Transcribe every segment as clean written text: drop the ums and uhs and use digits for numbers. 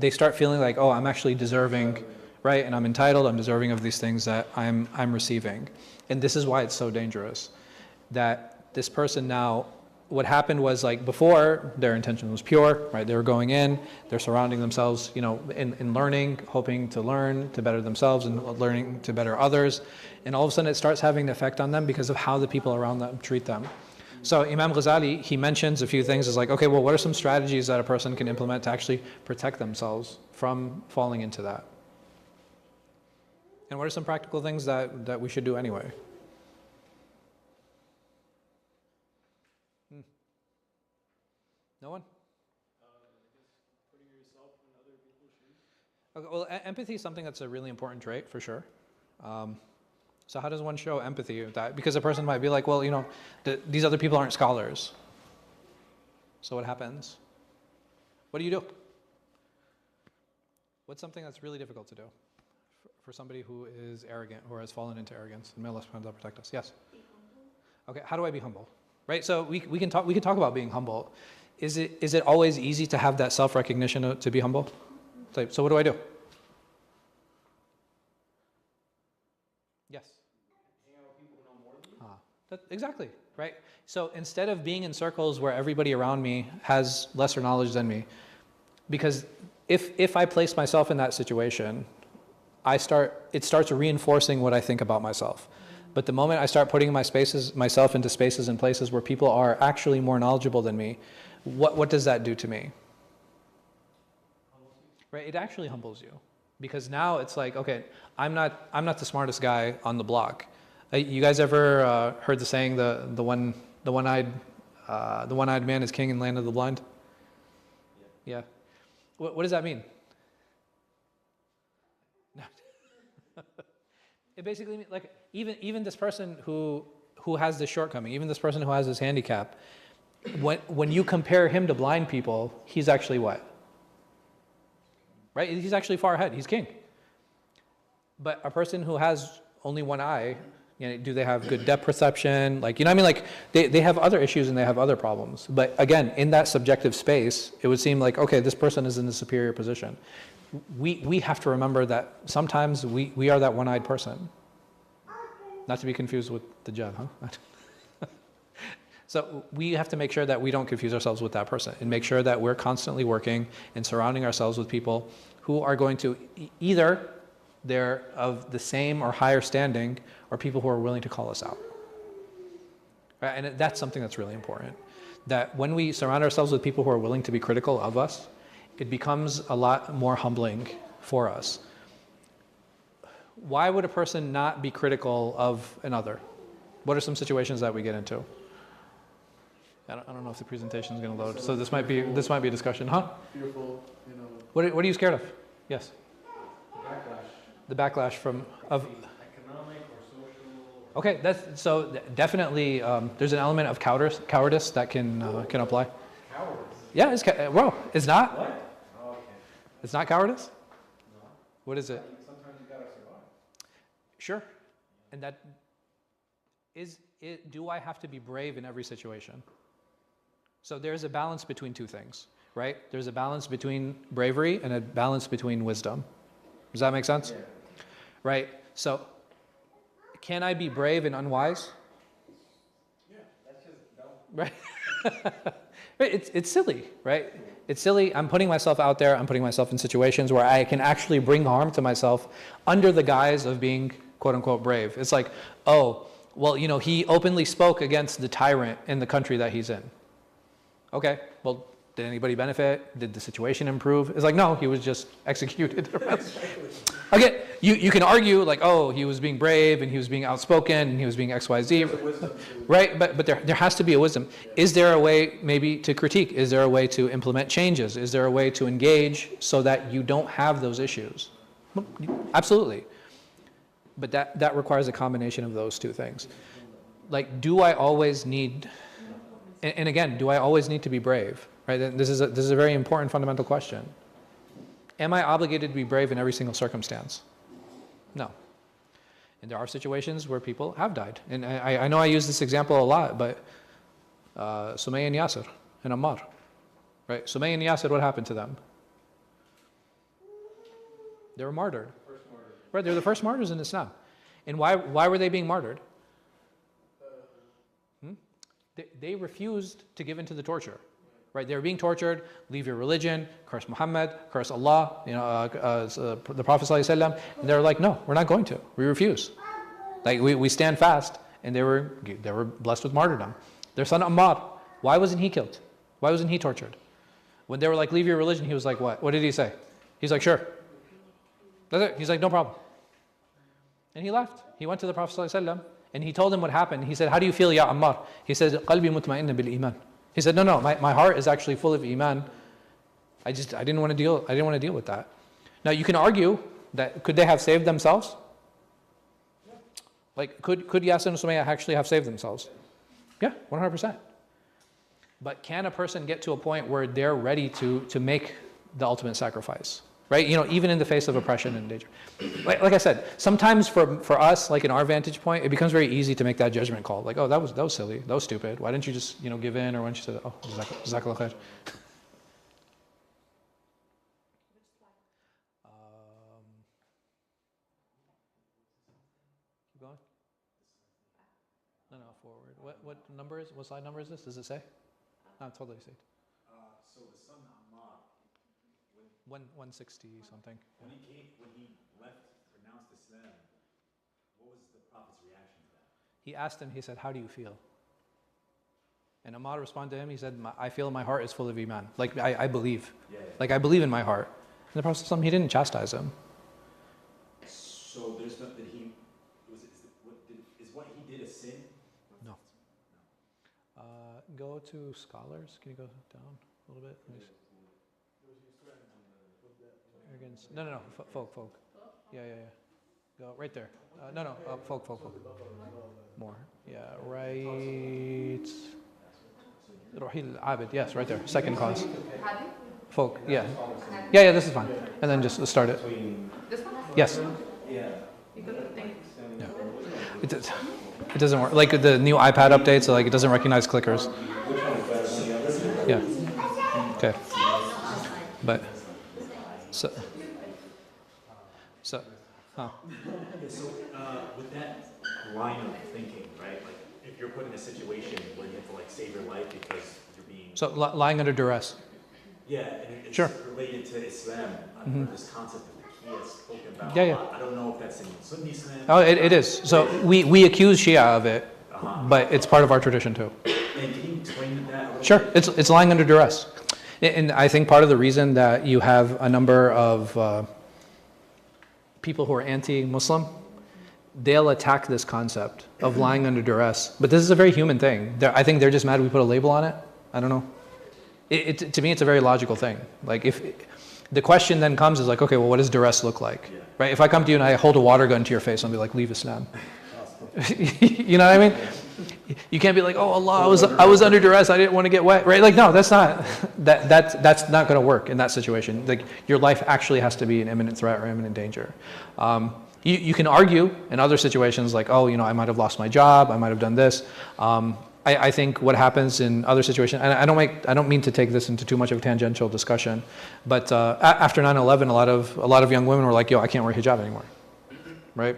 they start feeling like, oh, I'm actually deserving, right? And I'm entitled, I'm deserving of these things that I'm receiving. And this is why it's so dangerous. That this person now, what happened was, like, before, their intention was pure, right? They were going in, they're surrounding themselves, in learning, hoping to learn to better themselves and learning to better others. And all of a sudden it starts having an effect on them because of how the people around them treat them. So Imam Ghazali, he mentions a few things. It's like, okay, well, what are some strategies that a person can implement to actually protect themselves from falling into that? And what are some practical things that we should do anyway? No one? Putting yourself in other people's shoes. Okay, well, empathy is something that's a really important trait, for sure. So how does one show empathy with that? Because a person might be like, well, these other people aren't scholars. So what happens? What do you do? What's something that's really difficult to do for somebody who is arrogant or has fallen into arrogance? And may Allah subhanahu wa ta'ala protect us. Yes? Be humble. Okay, how do I be humble? Right, so we can talk about being humble. Is it always easy to have that self-recognition to be humble? So what do I do? Yes. Hang out with people who know more than you. Exactly, right? So instead of being in circles where everybody around me has lesser knowledge than me, because if I place myself in that situation, it starts reinforcing what I think about myself. But the moment I start putting myself into spaces and places where people are actually more knowledgeable than me, what does that do to me? Right? It actually humbles you, because now it's like, okay, I'm not the smartest guy on the block. You guys ever heard the saying, the one-eyed man is king in the land of the blind? Yeah. What does that mean? It basically means, like, even this person who has this shortcoming, even this person who has this handicap, when you compare him to blind people, he's actually what? Right? He's actually far ahead. He's king. But a person who has only one eye, do they have good depth perception? Like, what I mean? Like, they have other issues and they have other problems. But again, in that subjective space, it would seem like, okay, this person is in a superior position. We have to remember that sometimes we are that one-eyed person. Not to be confused with the judge, huh? So we have to make sure that we don't confuse ourselves with that person, and make sure that we're constantly working and surrounding ourselves with people who are going to either they're of the same or higher standing, or people who are willing to call us out. Right? And that's something that's really important. That when we surround ourselves with people who are willing to be critical of us, it becomes a lot more humbling for us. Why would a person not be critical of another? What are some situations that we get into? I don't know if the presentation is going to load, so this might be a discussion, huh? Fearful, What are you scared of? Yes. Backlash. The backlash of Economic or social. Okay, so definitely there's an element of cowardice that can apply. Cowardice. Yeah, it's not. What? Oh, okay. It's not cowardice. No. What is it? Sometimes you gotta survive. Sure, and that is it. Do I have to be brave in every situation? So there's a balance between two things, right? There's a balance between bravery and a balance between wisdom. Does that make sense? Yeah. Right? So, can I be brave and unwise? Yeah, that's just no. Right? It's silly, right? It's silly. I'm putting myself out there. I'm putting myself in situations where I can actually bring harm to myself under the guise of being quote unquote brave. It's like, oh, well, he openly spoke against the tyrant in the country that he's in. Okay, well, did anybody benefit? Did the situation improve? It's like, no, he was just executed. Okay, you can argue like, oh, he was being brave and he was being outspoken and he was being XYZ, right? But there has to be a wisdom. Is there a way maybe to critique? Is there a way to implement changes? Is there a way to engage so that you don't have those issues? Absolutely. But that requires a combination of those two things. Like, do I always need, and again, do I always need to be brave? Right? This is a very important fundamental question. Am I obligated to be brave in every single circumstance? No. And there are situations where people have died. And I know I use this example a lot, but Sumayya and Yasir and Ammar. Right? Sumayya and Yasir, what happened to them? They were martyred. First martyr. Right, they're the first martyrs in Islam. And why were they being martyred? They refused to give in to the torture. Right, they were being tortured. Leave your religion, curse Muhammad, curse Allah, the Prophet ﷺ. And they were like, no, we're not going to. We refuse. Like we stand fast. And they were blessed with martyrdom. Their son Ammar, why wasn't he killed? Why wasn't he tortured? When they were like, leave your religion, he was like, what? What did he say? He's like, sure. That's it. He's like, no problem. And he left. He went to the Prophet ﷺ and he told him what happened. He said, how do you feel, Ya Ammar? He says, qalbi mutma'inna bil iman. He said, no, my heart is actually full of iman. I didn't want to deal with that. Now you can argue that could they have saved themselves? Like could Yasir and Sumayya actually have saved themselves? Yeah, 100%. But can a person get to a point where they're ready to make the ultimate sacrifice? Right? Even in the face of oppression and danger. Like I said, sometimes for us, like in our vantage point, it becomes very easy to make that judgment call. Like, oh, that was silly, that was stupid. Why didn't you just give in? Or why didn't you say, oh, jazakallah khair. Keep going. No, forward. What slide number is this? Does it say? No, totally see. So the son Ammar, 160 something. when he left, pronounced Islam, what was the Prophet's reaction to that? He asked him, he said, how do you feel? And Ammar responded to him, he said, I feel my heart is full of iman. Like, I believe. Yeah. Like, I believe in my heart. And the Prophet ﷺ, he didn't chastise him. So there's nothing is what he did a sin? No. Go to scholars. Can you go down a little bit? Arrogance. No. Folk. Yeah. Go right there. No. Folk. More. Yeah, right. Ruhil Abid. Yes, right there. Second cause. Folk. Yeah. Yeah. This is fine. And then just start it. This one? Yes. Yeah. Yeah. It doesn't work. Like the new iPad updates, like it doesn't recognize clickers. Yeah. Okay. But so huh. With that line of thinking, right? Like if you're put in a situation where you have to like save your life because you're being Lying under duress. yeah, and it's Sure. related to Islam. I've heard this concept of Ihya spoken about. Yeah. I don't know if that's in Sunni Islam. Oh, it is. So we accuse Shia of it, but it's part of our tradition too. And can you explain that a little Sure, bit? it's lying under duress. And I think part of the reason that you have a number of people who are anti-Muslim, they'll attack this concept of lying under duress. But this is a very human thing. I think they're just mad we put a label on it. I don't know. To me, it's a very logical thing. Like if the question then comes is like, okay, well, what does duress look like? Yeah. Right? If I come to you and I hold a water gun to your face, I'll be like, leave Islam. You know what I mean? You can't be like, oh Allah, I was under duress, I didn't want to get wet, right? Like no, that's not not going to work in that situation. Like your life actually has to be an imminent threat or imminent danger. You can argue in other situations like, oh, I might have lost my job, I might have done this. I think what happens in other situations, and I don't mean to take this into too much of a tangential discussion, but after 9/11, a lot of young women were like, yo, I can't wear hijab anymore, right?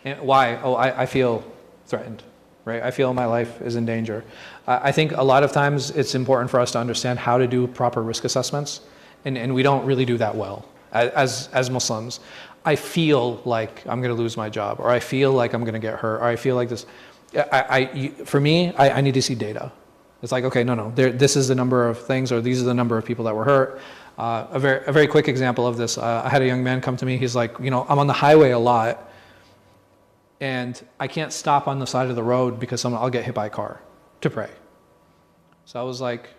And why? Oh, I feel threatened. Right? I feel my life is in danger. I think a lot of times it's important for us to understand how to do proper risk assessments, and we don't really do that well as Muslims. I feel like I'm going to lose my job, or I feel like I'm going to get hurt, or I feel like this. For me, I need to see data. It's like, okay, no, this is the number of things, or these are the number of people that were hurt. A very quick example of this, I had a young man come to me, he's like, I'm on the highway a lot, and I can't stop on the side of the road because I'll get hit by a car to pray. So I was like,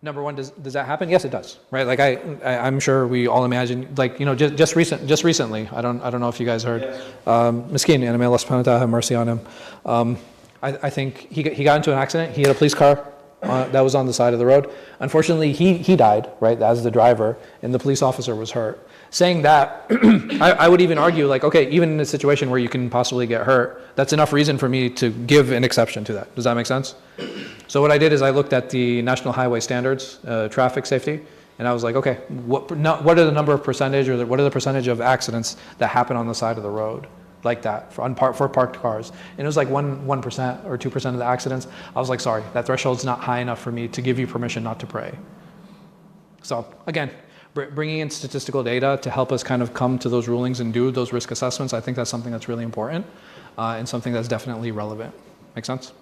number one, does that happen? Yes, it does, right? Like I'm sure we all imagine, like just recently. I don't know if you guys heard, Miskin, and may Allah subhanahu wa ta'ala have mercy on him. I think he got into an accident. He had a police car that was on the side of the road. Unfortunately, he died, right, as the driver, and the police officer was hurt. Saying that, I would even argue, like, okay, even in a situation where you can possibly get hurt, that's enough reason for me to give an exception to that. Does that make sense? So what I did is I looked at the National Highway Standards, traffic safety, And I was like, okay, what are the number of percentage, or what are the percentage of accidents that happen on the side of the road like that for parked cars? And it was like 1% or 2% of the accidents. I was like, sorry, that threshold's not high enough for me to give you permission not to pray. So again, bringing in statistical data to help us kind of come to those rulings and do those risk assessments, I think that's something that's really important and something that's definitely relevant. Make sense?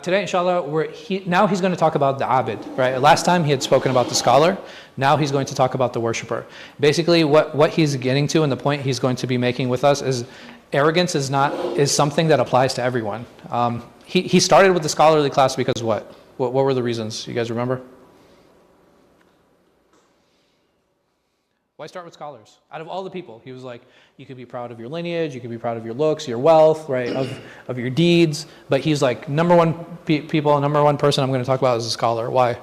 Today, inshallah, now he's going to talk about the abid, right? Last time he had spoken about the scholar. Now he's going to talk about the worshipper. Basically, what he's getting to and the point he's going to be making with us is arrogance is something that applies to everyone. He started with the scholarly class because what? What were the reasons? You guys remember? Why start with scholars? Out of all the people, he was like, you could be proud of your lineage, you could be proud of your looks, your wealth, right, of your deeds. But he's like, number one person I'm going to talk about is a scholar. Why?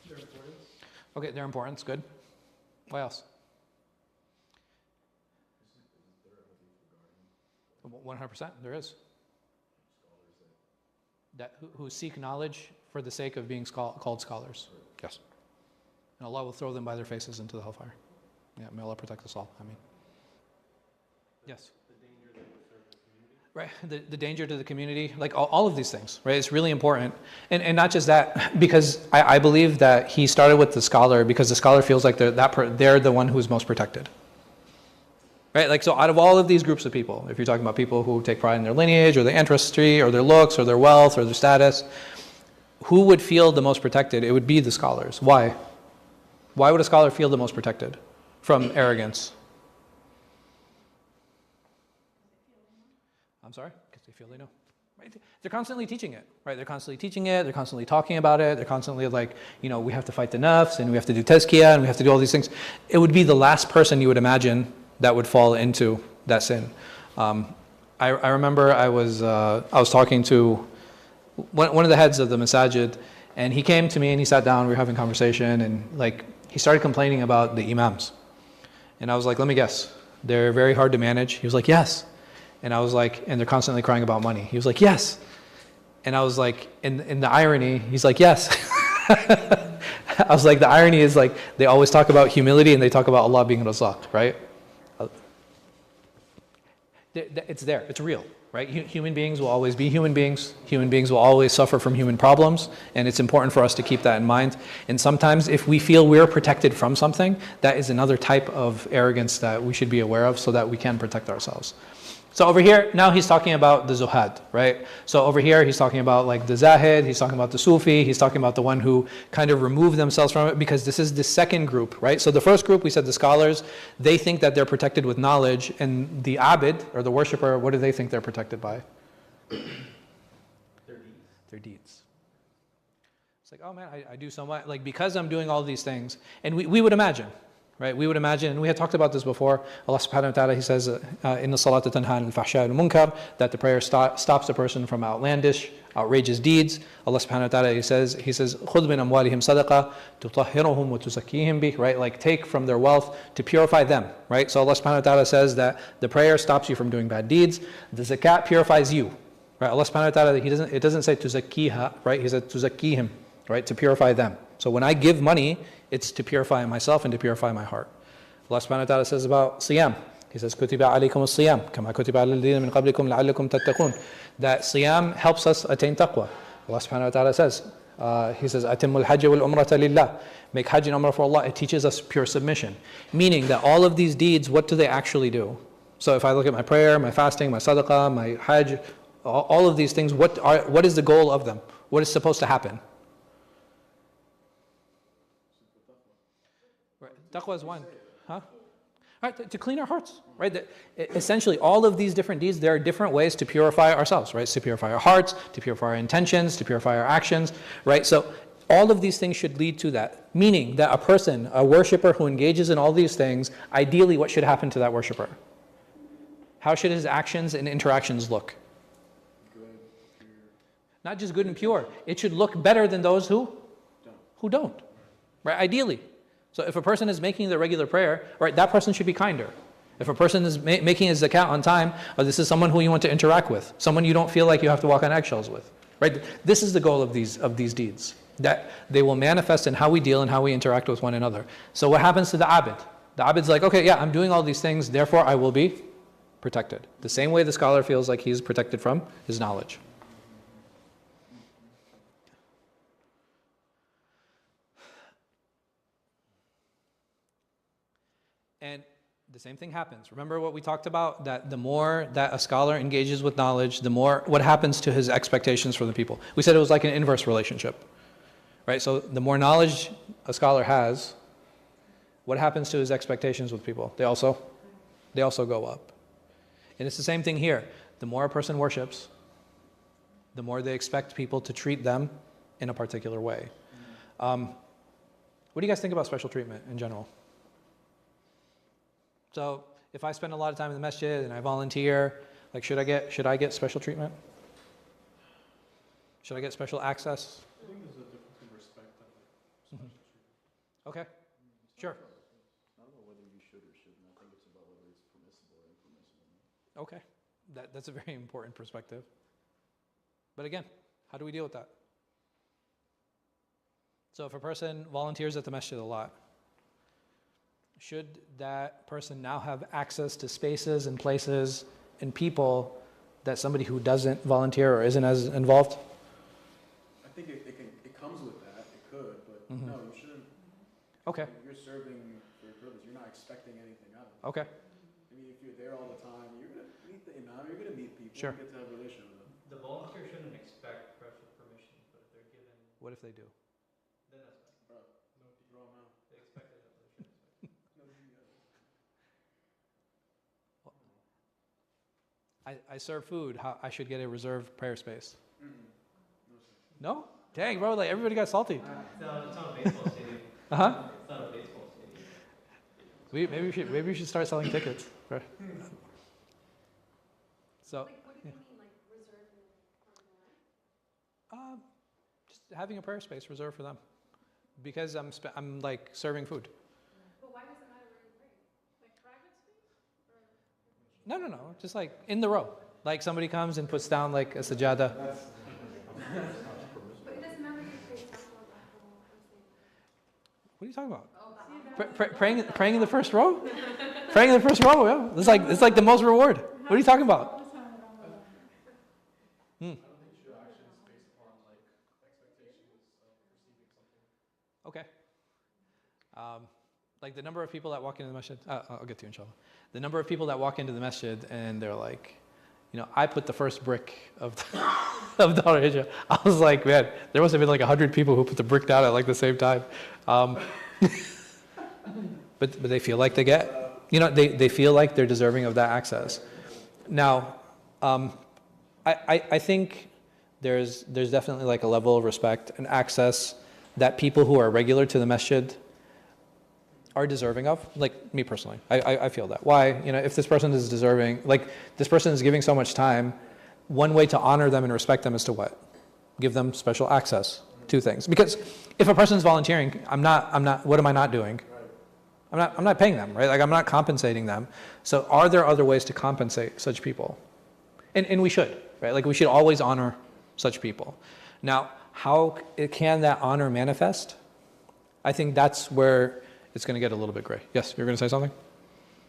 Their importance. Okay, their importance, good. What else? 100%, there is. Who seek knowledge for the sake of being called scholars. Yes. And Allah will throw them by their faces into the hellfire. Yeah, may Allah protect us all. I mean, yes. The danger that would serve the community. Right, the danger to the community, like all of these things, right? It's really important. And not just that, because I believe that he started with the scholar because the scholar feels like they're the one who's most protected. Right, like so out of all of these groups of people, if you're talking about people who take pride in their lineage or their ancestry or their looks or their wealth or their status, who would feel the most protected? It would be the scholars. Why? Why would a scholar feel the most protected from arrogance? I'm sorry? Because they feel they know. Right? They're constantly teaching it, right? They're constantly teaching it, they're constantly talking about it, they're constantly like, we have to fight the nafs, and we have to do Tazkiyah, and we have to do all these things. It would be the last person you would imagine that would fall into that sin. I remember I was talking to one of the heads of the masajid, and he came to me and he sat down, we were having a conversation, and he started complaining about the imams. And I was like, let me guess, they're very hard to manage? He was like, yes. And I was like, and they're constantly crying about money? He was like, yes. And I was like, in the irony, he's like, yes. I was like, the irony is like, they always talk about humility and they talk about Allah being Razaq, right? It's there, it's real. Right? Human beings will always be human beings. Human beings will always suffer from human problems, and it's important for us to keep that in mind. And sometimes if we feel we're protected from something, that is another type of arrogance that we should be aware of so that we can protect ourselves. So over here, now he's talking about the zuhad, right? So over here, he's talking about like the zahid, he's talking about the sufi, he's talking about the one who kind of remove themselves from it, because this is the second group, right? So the first group, we said the scholars, they think that they're protected with knowledge, and the abid, or the worshipper, what do they think they're protected by? Their deeds. It's like, oh man, I do so much, like because I'm doing all these things, and we would imagine, right? We would imagine, and we had talked about this before, Allah subhanahu wa ta'ala, He says, in the salat tanha anil fahsha wal munkar, that the prayer stops a person from outlandish, outrageous deeds. Allah subhanahu wa ta'ala, He says, خُذْ مِنْ أَمْوَالِهِمْ صَدَقَةً تُطَهِّرُهُمْ وَتُزَكِّيهِمْ بِهِ, right? Like take from their wealth to purify them, right? So Allah subhanahu wa ta'ala says that the prayer stops you from doing bad deeds. The zakat purifies you, right? Allah subhanahu wa ta'ala, it doesn't say tuzakkiha, right? He said tuzakkihim, right? To purify them. So when I give money, it's to purify myself and to purify my heart. Allah subhanahu wa ta'ala says about siyam. He says, كُتِبَ عَلَيْكُمُ الصِّيَامُ كَمَا كُتِبَ عَلَى الَّذِينَ مِنْ قَبْلِكُمْ لَعَلَّكُمْ تَتَّقُونَ. That siyam helps us attain taqwa. Allah subhanahu wa ta'ala says, He says, أَتِمُّ الْحَجَّ وَالْعُمْرَةَ لِلَّهِ. Make hajj and umrah for Allah. It teaches us pure submission. Meaning that all of these deeds, what do they actually do? So if I look at my prayer, my fasting, my sadaqah, my hajj, all of these things, what is the goal of them? What is supposed to happen? Taqwa is one. Huh? Right, to clean our hearts. Right? Essentially, all of these different deeds, there are different ways to purify ourselves, right? To purify our hearts, to purify our intentions, to purify our actions, right? So all of these things should lead to that. Meaning that a person, a worshipper who engages in all these things, ideally what should happen to that worshipper? How should his actions and interactions look? Good, pure. Not just good and pure. It should look better than those who don't. Right? Ideally. So if a person is making the regular prayer, right, that person should be kinder. If a person is making his zakat on time, this is someone who you want to interact with, someone you don't feel like you have to walk on eggshells with, right? This is the goal of these deeds. that they will manifest in how we deal and how we interact with one another. So what happens to the abid? The abid's like, okay, yeah, I'm doing all these things, therefore I will be protected. The same way the scholar feels like he's protected from his knowledge. And the same thing happens. Remember what we talked about? That the more that a scholar engages with knowledge, the more what happens to his expectations for the people. We said it was like an inverse relationship, right? So the more knowledge a scholar has, what happens to his expectations with people? They also go up. And it's the same thing here. The more a person worships, the more they expect people to treat them in a particular way. What do you guys think about special treatment in general? So if I spend a lot of time in the masjid and I volunteer, like should I get special treatment? Should I get special access? I think there's a difference in respect and like special treatment. Okay, sure. I don't know whether you should or shouldn't. I think it's about whether it's permissible or impermissible. Okay, that's a very important perspective. But again, how do we deal with that? So if a person volunteers at the masjid a lot, should that person now have access to spaces and places and people that somebody who doesn't volunteer or isn't as involved? I think it comes with that. It could, but no, you shouldn't. Okay, You're serving for your purpose. You're not expecting anything out of it. okay, I mean, if you're there all the time, you're gonna meet the imam. You're gonna meet people. Sure. You get to have a relationship with them. The volunteer shouldn't expect special permission, but if they're given, what if they do? then that's fine. Bro, no, throw them out. They expect it, but they shouldn't expect it. No, you got it. I serve food, I should get a reserved prayer space. No, sir. No? Dang, bro, like everybody got salty. It's not a baseball stadium. Uh-huh. It's not a baseball stadium. Maybe we should start selling tickets. Right. So, Like, what do you mean, like reserved and just having a prayer space reserved for them, because I'm like serving food. But why does it matter where you pray? Like private space? Or No, just like in the row. Like somebody comes and puts down like a sajada. but it doesn't matter if you pray Tazkiyah What are you talking about? Oh, Praying in the first row? Praying in the first row, yeah. It's like the most reward. What are you talking about? I don't think your action is based upon like expectations of receiving something. Okay. Like the number of people that walk into the masjid, I'll get to you inshallah. The number of people that walk into the masjid and they're like, I put the first brick of the Al-Hijrah. I was like, man, there must have been like 100 people who put the brick down at like the same time. But they feel like they get, they feel like they're deserving of that access. Now, I think there's definitely like a level of respect and access that people who are regular to the masjid are deserving of, like me personally. I feel that. Why? If this person is deserving, like this person is giving so much time, one way to honor them and respect them is to what? Give them special access to things. Because if a person's volunteering, what am I not doing? I'm not paying them, right? Like I'm not compensating them. So are there other ways to compensate such people? And we should, right? Like we should always honor such people. Now, how can that honor manifest? I think that's where it's going to get a little bit gray. Yes, you're going to say something?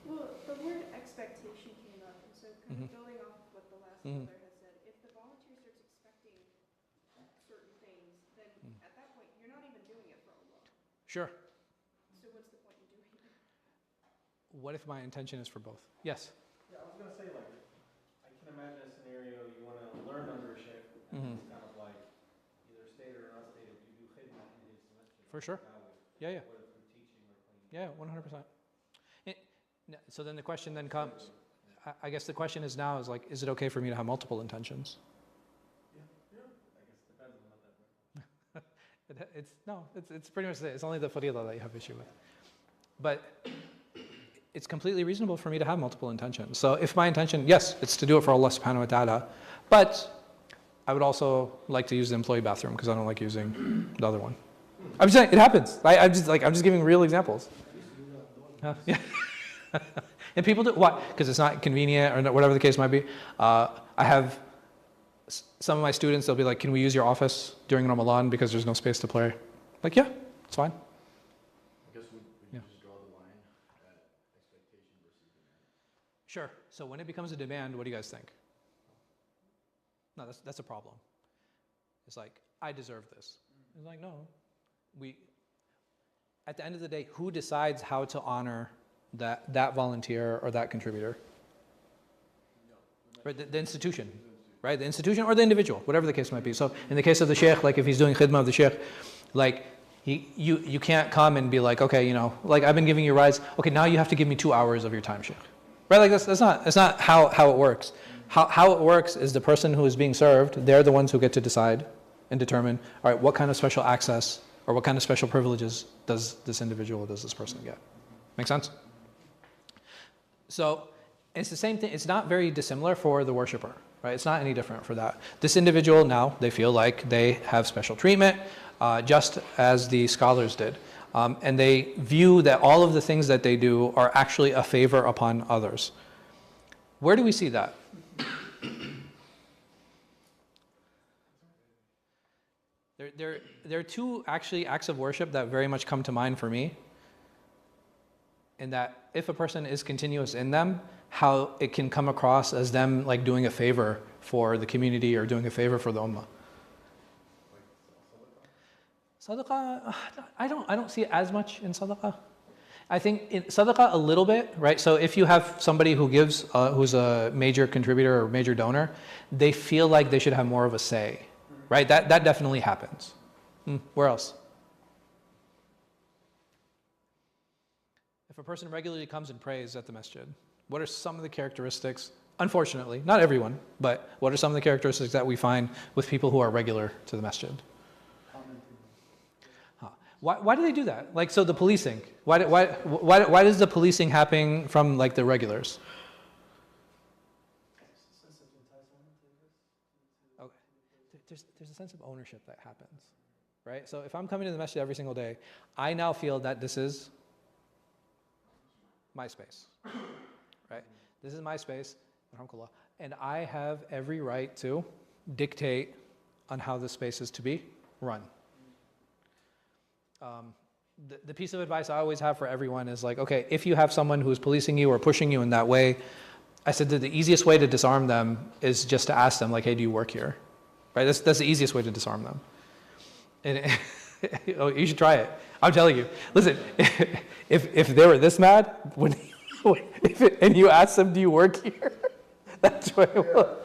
Well, the word expectation came up, and so kind of building off of what the last brother has said, if the volunteer starts expecting certain things, then at that point, you're not even doing it for Allah. Sure. So what's the point in doing it? What if my intention is for both? Yes. Yeah, I was gonna say like, I can imagine a scenario you want to learn under a sheikh, and it's kind of like either stated or not stated. You do khidmah in his semester. For sure. Yeah. Whether through teaching or cleaning. Yeah, 100%. So then the question then comes, I guess the question is now is like, is it okay for me to have multiple intentions? Yeah. I guess it depends on what that. It's pretty much it. It's only the faridah that you have issue with. But it's completely reasonable for me to have multiple intentions. So if my intention, yes, it's to do it for Allah subhanahu wa ta'ala, but I would also like to use the employee bathroom because I don't like using the other one. I'm just saying, it happens. I'm just giving real examples. Yeah. And people do, why? Because it's not convenient or whatever the case might be. I have some of my students, they'll be like, can we use your office during Ramadan because there's no space to pray? Like, yeah, it's fine. I guess we Yeah. just draw the line at expectation versus demand. Sure. So when it becomes a demand, what do you guys think? No, that's a problem. It's like, I deserve this. It's like, no. At the end of the day, who decides how to honor that volunteer or that contributor? Right, the institution, right? The institution or the individual, whatever the case might be. So in the case of the sheikh, like if he's doing khidmah of the sheikh, like you can't come and be like, okay, you know, like I've been giving you rides. Okay, now you have to give me 2 hours of your time, sheikh. Right? Like that's not how it works. How it works is the person who is being served, they're the ones who get to decide and determine, all right, what kind of special access or what kind of special privileges does this individual, does this person get? Make sense? So it's the same thing. It's not very dissimilar for the worshiper, right? It's not any different for that. This individual now, they feel like they have special treatment, just as the scholars did. And they view that all of the things that they do are actually a favor upon others. Where do we see that? There are two actually acts of worship that very much come to mind for me. In that if a person is continuous in them, how it can come across as them like doing a favor for the community or doing a favor for the ummah. Sadaqah, I don't see it as much in sadaqah. I think in sadaqah a little bit, right? So if you have somebody who gives, who's a major contributor or major donor, they feel like they should have more of a say, right? That definitely happens. Where else? If a person regularly comes and prays at the masjid, what are some of the characteristics, unfortunately, not everyone, but what are some of the characteristics that we find with people who are regular to the masjid? Why do they do that? Like, so the policing, why does the policing happen from like the regulars? Okay. There's a sense of ownership that happens, right? So if I'm coming to the masjid every single day, I now feel that this is my space, right? This is my space, and I have every right to dictate on how the space is to be run. The piece of advice I always have for everyone is like, okay, if you have someone who's policing you or pushing you in that way, I said that the easiest way to disarm them is just to ask them like, hey, do you work here? Right? That's the easiest way to disarm them. And oh, you should try it. I'm telling you. Listen, if they were this mad, and you ask them, do you work here? That's what it will.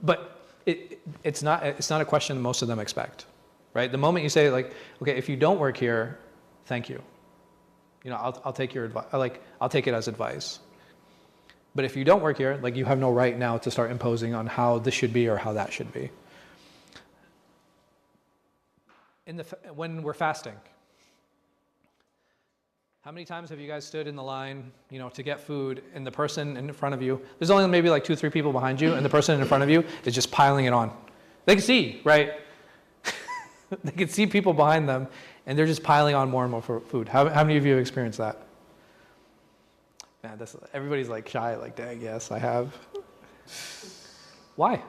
But it's not a question most of them expect. Right? The moment you say like, okay, if you don't work here, thank you. You know, I'll take your advice. I'll take it as advice. But if you don't work here, like you have no right now to start imposing on how this should be or how that should be. When we're fasting, how many times have you guys stood in the line, you know, to get food, and the person in front of you, there's only maybe like 2 or 3 people behind you, and the person in front of you is just piling it on. They can see, right? They can see people behind them, and they're just piling on more and more food. How many of you have experienced that? Man, everybody's like shy, like, dang, yes, I have. Why?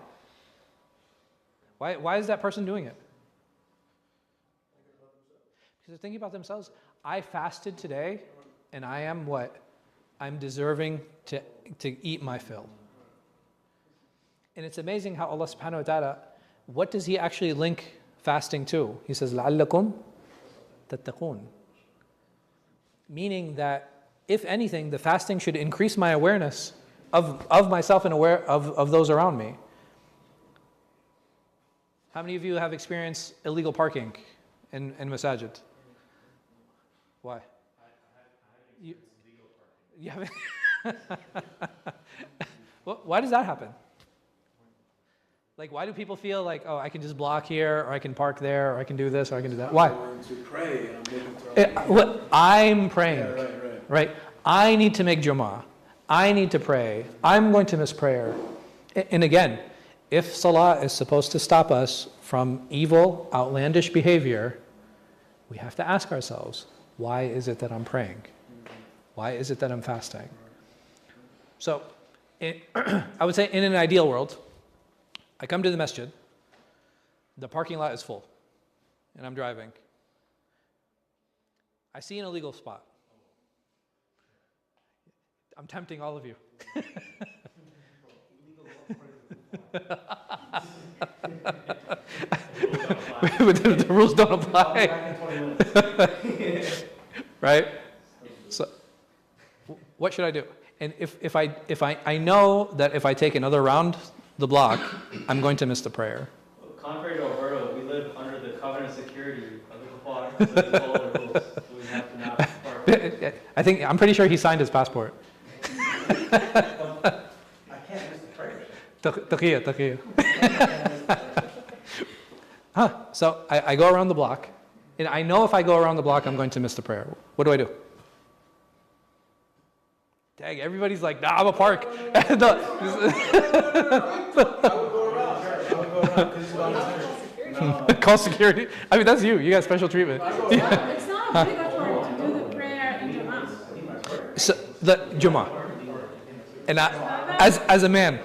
Why is that person doing it? Because they're thinking about themselves. I fasted today, and I am what? I'm deserving to eat my fill. And it's amazing how Allah subhanahu wa ta'ala, what does He actually link fasting too? He says, لَعَلَّكُمْ تَتَّقُونَ. Meaning that, if anything, the fasting should increase my awareness of myself and aware of those around me. How many of you have experienced illegal parking in masajid? Why? You haven't? Why does that happen? Like, why do people feel like, oh, I can just block here, or I can park there, or I can do this, or I can do that? Why? To pray, and I'm praying, right? I need to make Jummah. I need to pray. I'm going to miss prayer. And again, if Salah is supposed to stop us from evil, outlandish behavior, we have to ask ourselves, why is it that I'm praying? Why is it that I'm fasting? So, I would say in an ideal world, I come to the masjid. The parking lot is full, and I'm driving. I see an illegal spot. I'm tempting all of you. The rules don't apply. Right? So, what should I do? And if I know that if I take another round the block, I'm going to miss the prayer. Contrary to Alberto, we live under the covenant security of the Kafar, so we follow the rules. So we have to not park. I'm pretty sure he signed his passport. I can't miss the prayer. Taqiyya. So I go around the block, and I know if I go around the block, I'm going to miss the prayer. What do I do? Dang, everybody's like, nah, I'm a park. I would go around. Call security. I mean, that's you. You got special treatment. It's not obligatory to do the prayer in Jama'ah. So, the Jummah. And as a man.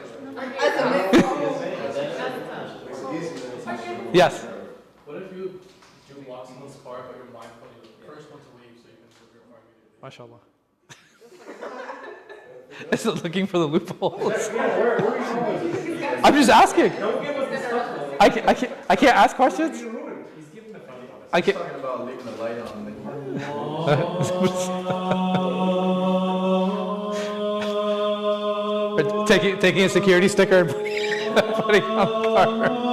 Yes. What if you do blocks in this car, but you're mindful, you're the first one to leave, so you can flip your car immediately? MashaAllah. This is looking for the loopholes. I'm just asking. I can't ask questions. I can't. Talking about leaving the light on. Taking a security sticker and putting it on the car.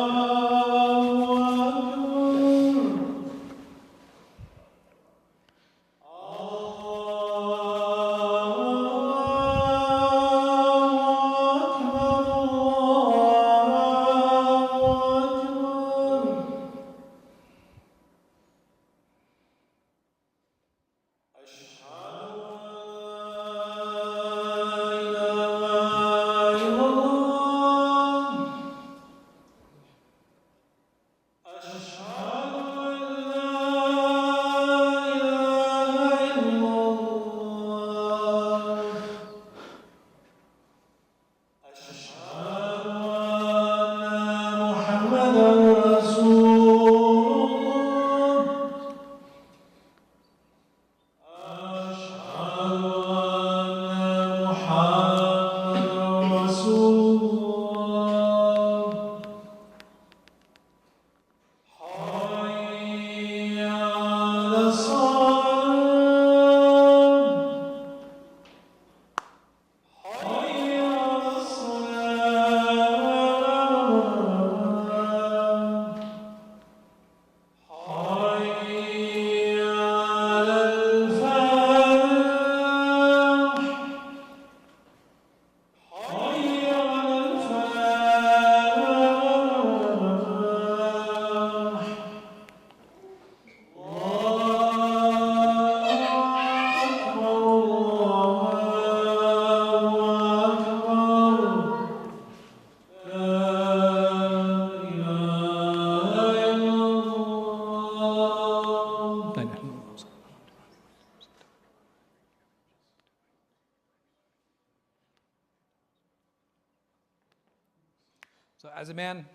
So as a man,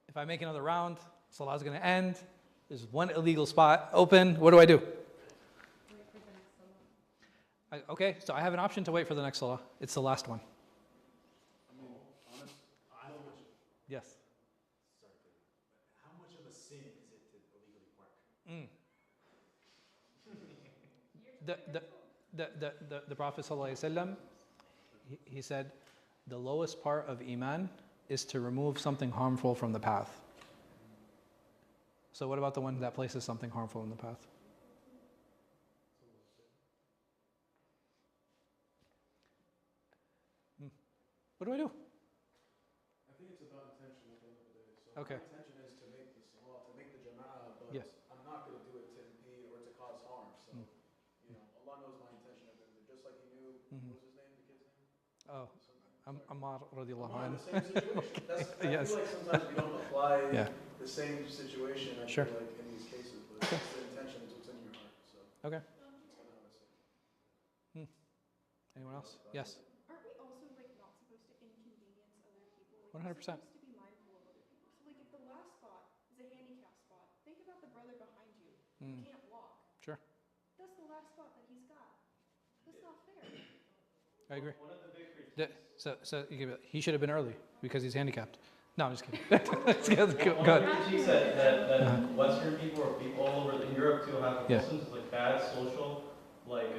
if I make another round, Salah's going to end. There's one illegal spot open. What do I do? Okay, so I have an option to wait for the next Salah. It's the last one. Yes. How much of a sin is it to illegally park? The Prophet ﷺ, he said, the lowest part of Iman is to remove something harmful from the path. So what about the one that places something harmful in the path? What do I do? I think it's about intention at the end of the day. So Okay. my intention is to make the salah, to make the jama'ah, but Yes. I'm not going to do it to impede or to cause harm. So, Allah knows my intention at the end of the day. Just like He knew, what was his name, the kid's name? Oh, Ammar radiallahu Ammar, anhu. the same situation. I Yes. feel like sometimes we don't apply Yeah. the same situation, I Sure. feel like, in these cases, but it's the intention, it's what's in your heart. So, Okay. that's kind of how I say it. Anyone else? Yes. Aren't we also like not supposed to inconvenience other people? Like, 100%. We're supposed to be That's not fair. I agree. One of the big critiques. So he should have been early because he's handicapped. No, I'm just kidding. Let's go One ahead. of the critiques that Western people or people all over in Europe too have Yeah. Muslims like bad social like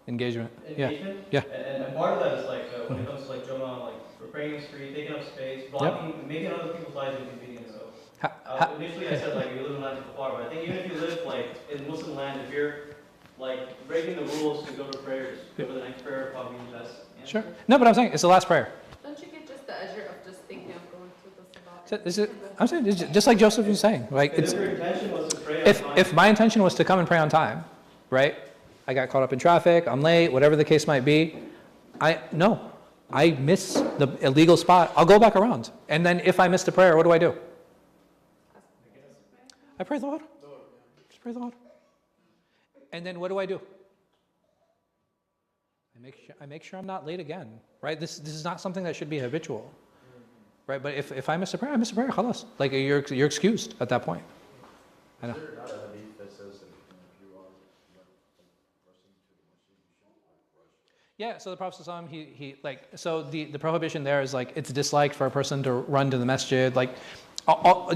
Engagement. engagement. Yeah. And part of that is like when it comes to like Joma, like repairing the street, taking up space, blocking, making other people's lives inconvenient. So initially I said like you live in land of kufar, but I think even if you live like in Muslim land, if you're like breaking the rules to go to prayers, go to the next prayer, probably the best answer. Sure. No, but I'm saying it's the last prayer. Don't you get just the ajr of just thinking of going to the salat? So this is, I'm saying, it's just like Joseph was saying, like And it's, if your intention was to pray on time, if my intention was to come and pray on time, right? I got caught up in traffic, I'm late, whatever the case might be. I miss the illegal spot. I'll go back around. And then if I miss the prayer, what do? I pray the Lord. Just pray the Lord. And then what do? I make sure I'm not late again, right? This is not something that should be habitual, right? But if I miss a prayer, I miss a prayer. Khalas. Like you're excused at that point. I know. Is there not a hadith that says that if you are rushing to the masjid, you shouldn't rush? Yeah, so the Prophet ﷺ, he like, so the prohibition there is like, it's disliked for a person to run to the masjid. Like,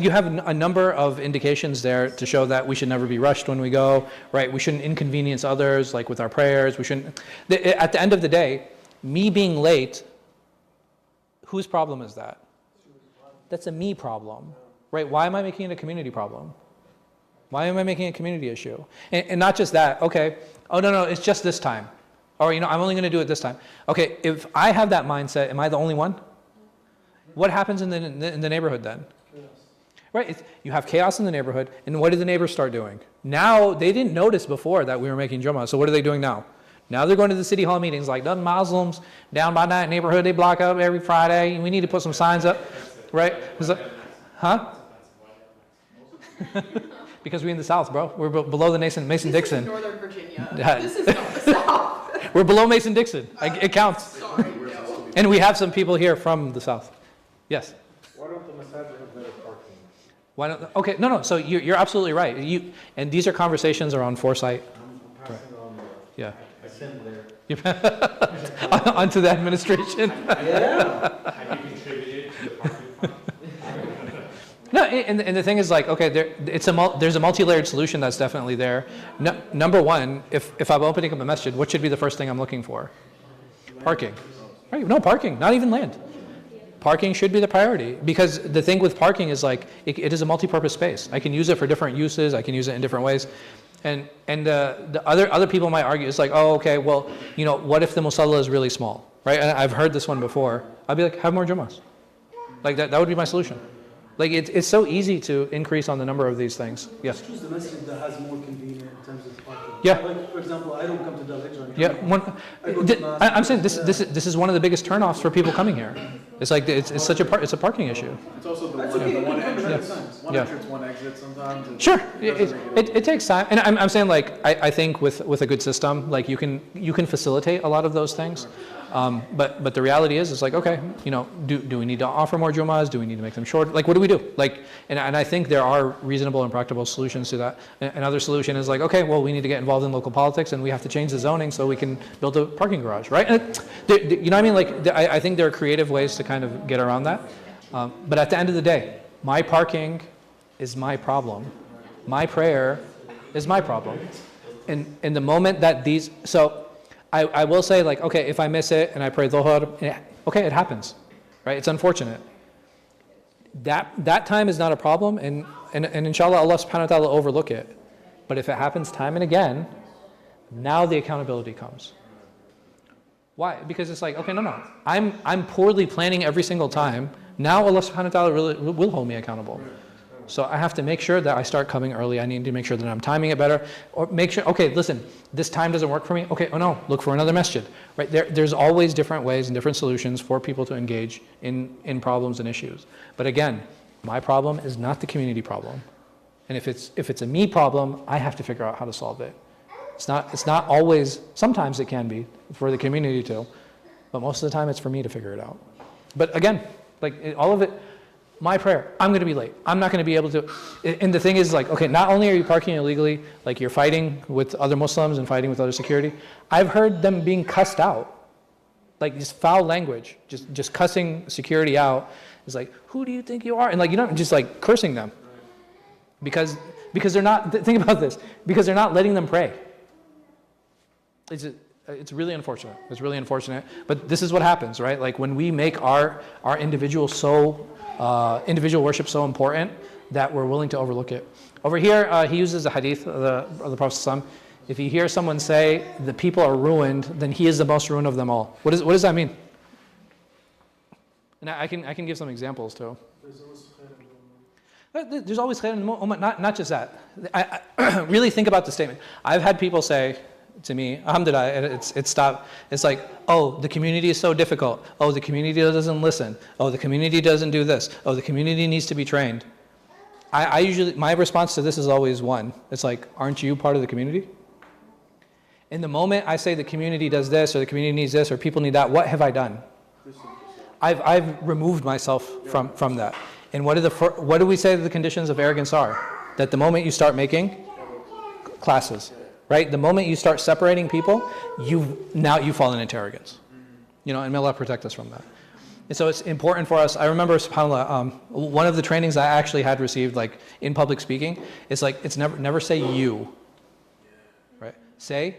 you have a number of indications there to show that we should never be rushed when we go, right? We shouldn't inconvenience others, like with our prayers. We shouldn't, at the end of the day, me being late, whose problem is that? That's a me problem, right? Why am I making it a community problem? Why am I making it a community issue? And not just that, okay, oh no, it's just this time. Or, I'm only going to do it this time. Okay, if I have that mindset, am I the only one? What happens in the neighborhood then? Right, you have chaos in the neighborhood, and what did the neighbors start doing? Now, they didn't notice before that we were making Jummah, so what are they doing now? Now they're going to the city hall meetings like, the Muslims down by that neighborhood, they block up every Friday, we need to put some signs up, right? It's like, huh? Because we're in the South, bro. We're below the Mason-Dixon. Northern Virginia. Yeah. This is not the South. We're below Mason-Dixon. It counts. Sorry, no. And we have some people here from the South. Yes? Why don't the masajid have better parking? Why don't? Okay, no. So you're absolutely right. And these are conversations around foresight. I'm passing on the, Yeah. I sent there. Onto the administration. Yeah. Have you contributed to the parking fund? No, and the thing is like, okay, there's a multi-layered solution that's definitely there. No, number one, if I'm opening up a masjid, what should be the first thing I'm looking for? Parking. Right? No, parking, not even land. Parking should be the priority, because the thing with parking is like, it is a multi-purpose space. I can use it for different uses, I can use it in different ways. And the other people might argue, it's like, oh, okay, well, what if the musalla is really small, right? And I've heard this one before. I'd be like, have more Jummahs. Like that would be my solution. Like it's so easy to increase on the number of these things. Yes. Choose the masjid that has more convenient in terms of parking. Yeah. Like, for example, I don't come to the Al-Hijrah. Yeah, I'm saying this is one of the biggest turnoffs for people coming here. It's like it's a parking issue. It's also the That's one, okay, the you one can come entrance. sometimes. One Yeah. entrance, one exit sometimes. It Sure, doesn't make it takes time, and I'm saying like I think with a good system, like you can facilitate a lot of those things. But the reality is, it's like, okay, do we need to offer more Jummahs? Do we need to make them short? Like, what do we do? Like, and I think there are reasonable and practical solutions to that. Another solution is like, okay, well, we need to get involved in local politics, and we have to change the zoning so we can build a parking garage, right? You know what I mean? Like, I think there are creative ways to kind of get around that. But at the end of the day, my parking is my problem. My prayer is my problem. And in the moment that I will say, like, okay, if I miss it and I pray Dhuhr, okay, it happens, right? It's unfortunate. That time is not a problem, and inshallah, Allah subhanahu wa ta'ala will overlook it. But if it happens time and again, now the accountability comes. Why? Because it's like, okay, no. I'm poorly planning every single time. Now Allah subhanahu wa ta'ala really will hold me accountable. So I have to make sure that I start coming early. I need to make sure that I'm timing it better. Or make sure, okay, listen, this time doesn't work for me. Okay, oh no, look for another masjid. Right? There's always different ways and different solutions for people to engage in problems and issues. But again, my problem is not the community problem. And if it's a me problem, I have to figure out how to solve it. It's not always, sometimes it can be for the community too, but most of the time it's for me to figure it out. But again, like all of it, my prayer, I'm going to be late. I'm not going to be able to. And the thing is, like, okay, not only are you parking illegally, like you're fighting with other Muslims and fighting with other security. I've heard them being cussed out, like just foul language, just cussing security out. It's like, who do you think you are? And like, you know, just like cursing them, because they're not. Think about this, because they're not letting them pray. It's really unfortunate. It's really unfortunate. But this is what happens, right? Like when we make our individual individual worship so important that we're willing to overlook it. Over here, he uses the hadith of the Prophet ﷺ. If you hear someone say the people are ruined, then he is the most ruined of them all. What does that mean? And I can give some examples too. There's always khair in the ummah. Not just that. I really think about the statement. I've had people say to me, alhamdulillah, it's stopped. It's like, oh, the community is so difficult. Oh, the community doesn't listen. Oh, the community doesn't do this. Oh, the community needs to be trained. I usually, my response to this is always one. It's like, aren't you part of the community? In the moment I say the community does this, or the community needs this, or people need that, what have I done? I've removed myself from that. And what do we say the conditions of arrogance are? That the moment you start making classes, right? The moment you start separating people, you fall into arrogance. You know, and may Allah protect us from that. And so it's important for us. I remember, subhanAllah, one of the trainings I actually had received, like in public speaking, it's like, it's never say you, right? Say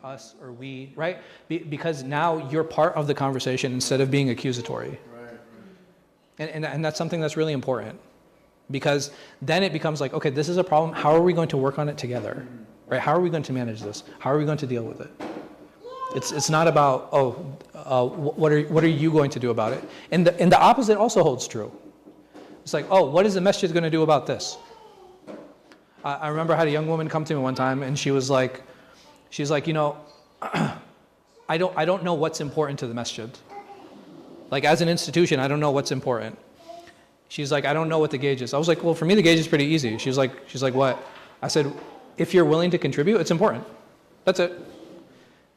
us or we, right? Because now you're part of the conversation instead of being accusatory. And that's something that's really important. Because then it becomes like, okay, this is a problem. How are we going to work on it together? Right? How are we going to manage this? How are we going to deal with it? It's not about, what are you going to do about it? And the opposite also holds true. It's like, oh, what is the masjid going to do about this? I remember I had a young woman come to me one time, and she's like, you know, I don't know what's important to the masjid. Like as an institution, I don't know what's important. She's like, I don't know what the gauge is. I was like, well, for me, the gauge is pretty easy. She's like, what? I said, if you're willing to contribute, it's important. That's it.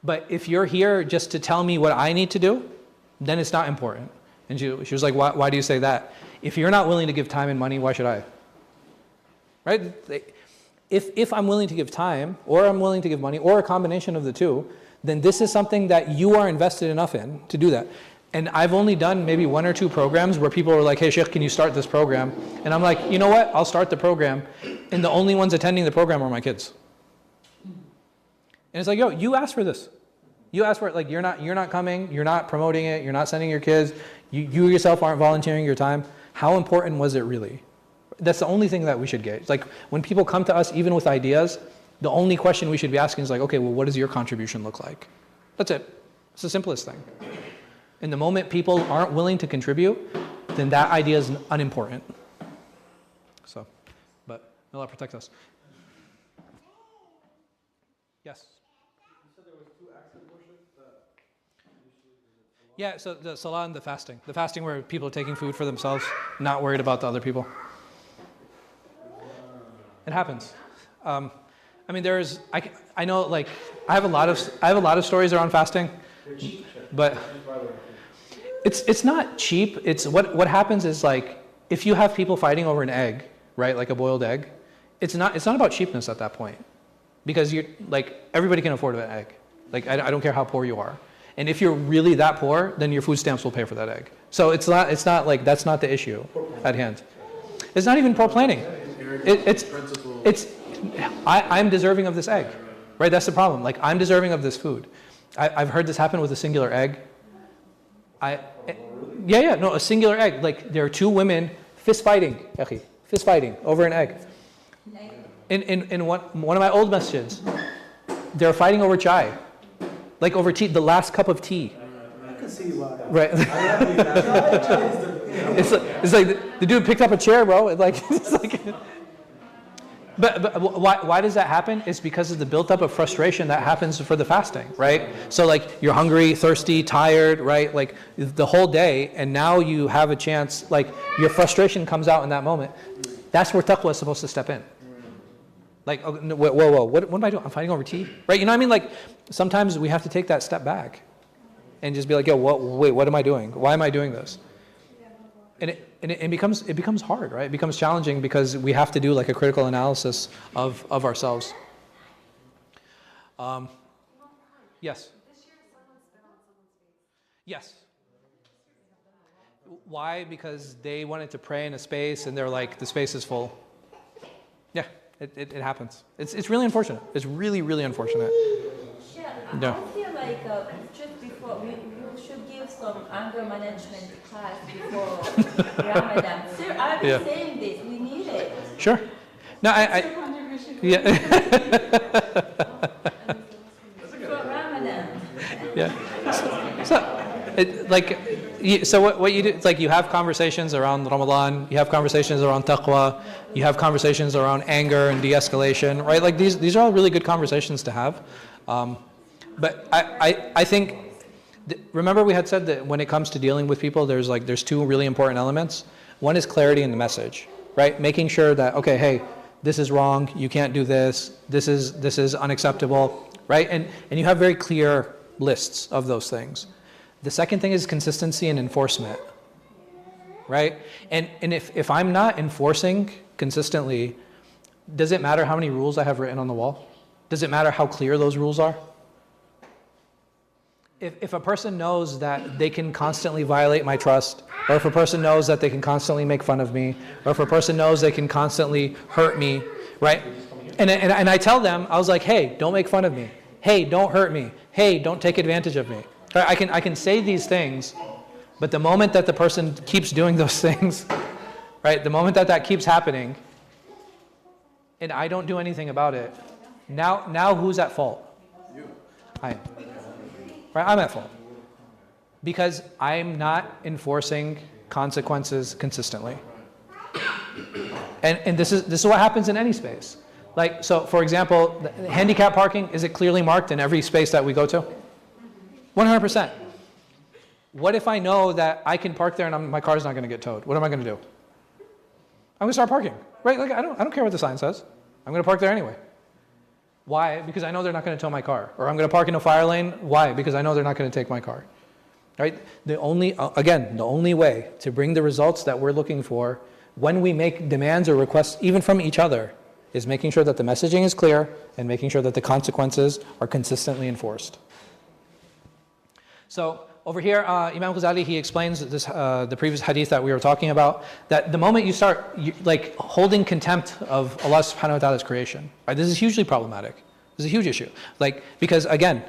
But if you're here just to tell me what I need to do, then it's not important. And she was like, why do you say that? If you're not willing to give time and money, why should I? Right? If I'm willing to give time, or I'm willing to give money, or a combination of the two, then this is something that you are invested enough in to do that. And I've only done maybe 1 or 2 programs where people are like, hey, Sheikh, can you start this program? And I'm like, you know what? I'll start the program. And the only ones attending the program are my kids. And it's like, yo, you asked for this. You asked for it. Like, you're not coming. You're not promoting it. You're not sending your kids. You yourself aren't volunteering your time. How important was it really? That's the only thing that we should gauge. Like, when people come to us, even with ideas, the only question we should be asking is like, okay, well, what does your contribution look like? That's it. It's the simplest thing. And the moment people aren't willing to contribute, then that idea is unimportant. So, but may Allah protect us. Yes? You said there was 2 acts of worship? Yeah, so the salah and the fasting. The fasting where people are taking food for themselves, not worried about the other people. It happens. I mean, I know, like, I have a lot of stories around fasting, but it's not cheap. It's what happens is, like, if you have people fighting over an egg, right, like a boiled egg, it's not about cheapness at that point, because you're like, everybody can afford an egg. Like, I don't care how poor you are, and if you're really that poor, then your food stamps will pay for that egg. So it's not like that's not the issue at hand. It's not even poor planning. I'm deserving of this egg, right? That's the problem. Like, I'm deserving of this food. I've heard this happen with a singular egg. A singular egg. Like, there are 2 women fist fighting over an egg. In one of my old masjids, they're fighting over chai, like over tea, the last cup of tea. I can see why. Right. It's like the dude picked up a chair, bro. It's like. But why does that happen? It's because of the built-up of frustration that happens for the fasting, right? So, like, you're hungry, thirsty, tired, right? Like, the whole day, and now you have a chance, like, your frustration comes out in that moment. That's where taqwa is supposed to step in. Like, oh, no, whoa, what am I doing? I'm fighting over tea? Right? You know what I mean? Like, sometimes we have to take that step back and just be like, yo, what am I doing? Why am I doing this? And it becomes hard, right? It becomes challenging because we have to do like a critical analysis of ourselves. Yes. Yes. Why? Because they wanted to pray in a space and they're like, the space is full. Yeah, it happens. It's really unfortunate. It's really, really unfortunate. Yeah, No. I feel like just before, we should give some anger management class before Ramadan. Sir, I've been saying this, we need it. Sure. No, yeah. For Ramadan. Yeah. So what you do, it's like you have conversations around Ramadan, you have conversations around taqwa, you have conversations around anger and de-escalation, right? Like these are all really good conversations to have. But I think, remember we had said that when it comes to dealing with people, there's two really important elements. One is clarity in the message, right? Making sure that, okay, hey, this is wrong, you can't do this is unacceptable, right? And you have very clear lists of those things. The second thing is consistency and enforcement, right? And if I'm not enforcing consistently, does it matter how many rules I have written on the wall? Does it matter how clear those rules are? If a person knows that they can constantly violate my trust, or if a person knows that they can constantly make fun of me, or if a person knows they can constantly hurt me, right? And I tell them, I was like, hey, don't make fun of me. Hey, don't hurt me. Hey, don't take advantage of me. I can say these things, but the moment that the person keeps doing those things, right? The moment that keeps happening, and I don't do anything about it, now who's at fault? You. I am. Right? I'm at fault. Because I'm not enforcing consequences consistently. And this is what happens in any space. Like, so for example, handicap parking, is it clearly marked in every space that we go to? 100%. What if I know that I can park there and my car's not going to get towed? What am I going to do? I'm going to start parking, right? Like I don't care what the sign says. I'm going to park there anyway. Why? Because I know they're not going to tow my car. Or I'm going to park in a fire lane. Why? Because I know they're not going to take my car. Right? The only way to bring the results that we're looking for when we make demands or requests, even from each other, is making sure that the messaging is clear and making sure that the consequences are consistently enforced. So over here, Imam Ghazali, he explains this, the previous hadith that we were talking about, that the moment you start like holding contempt of Allah subhanahu wa ta'ala's creation, right, this is hugely problematic. This is a huge issue. Like, because again,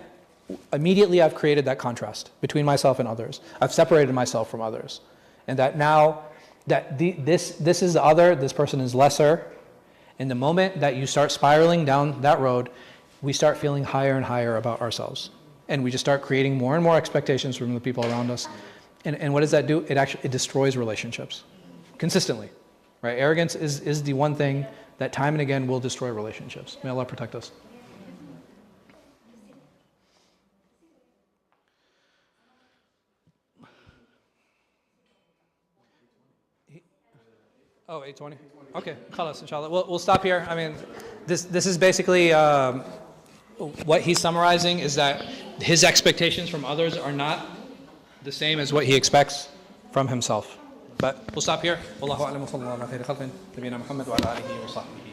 immediately I've created that contrast between myself and others. I've separated myself from others. And that now, that this is the other, this person is lesser. And the moment that you start spiraling down that road, we start feeling higher and higher about ourselves. And we just start creating more and more expectations from the people around us. And what does that do? It destroys relationships consistently, right? Arrogance is the one thing that time and again will destroy relationships. May Allah protect us. Oh, 8:20. Okay, khalas, inshallah. We'll stop here. I mean, this is basically what he's summarizing is that his expectations from others are not the same as what he expects from himself. But we'll stop here. Wallahu a'lam wa sallallahu ala khayri khalqin nabiyina Muhammad wa ala alihi wa sahbihi.